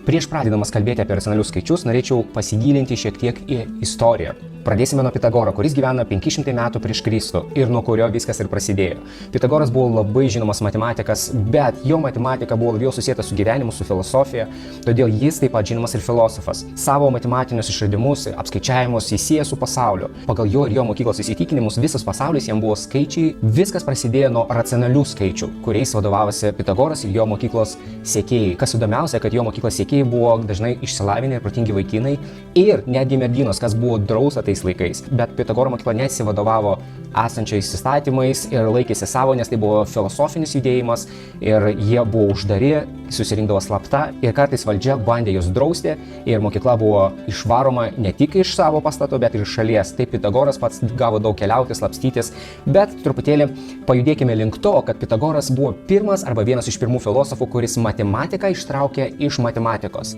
Prieš pradėdamas kalbėti apie racionalius skaičius, norėčiau pasigilinti šiek tiek į istoriją. Pradėsime nuo Pitagoro, kuris gyvena 500 metų prieš Kristų ir nuo kurio viskas ir prasidėjo. Pitagoras buvo labai žinomas matematikas, bet jo matematika buvo labiau susijęta su gyvenimu, su filosofija, todėl jis taip pat žinomas ir filosofas. Savo matematinius išradimus, apskaičiavimus jis sieja su pasauliu. Pagal jo ir jo mokyklos įsitikinimus visas pasaulis jam buvo skaičiai, viskas prasidėjo nuo racionalių skaičių, kuriais vadovavosi Pitagoras ir jo mokyklos sekėjai. Kas įdomiausia, kad jo mokyklos sekėjai buvo dažnai išsilavinę ir protingi vaikinai ir netgi merginos, kas buvo drausta tais laikais. Bet Pitagoro mokykla nesivadovavo esančiais įstatymais ir laikėsi savo, nes tai buvo filosofinis judėjimas ir jie buvo uždari, susirinkdavo slapta ir kartais valdžia bandė juos drausti ir mokykla buvo išvaroma ne tik iš savo pastato, bet ir iš šalies. Taip Pitagoras pats gavo daug keliauti, slapstytis, bet truputėlį pajudėkime link to, kad Pitagoras buvo pirmas arba vienas iš pirmų filosofų, kuris matematiką ištraukė iš matematikos.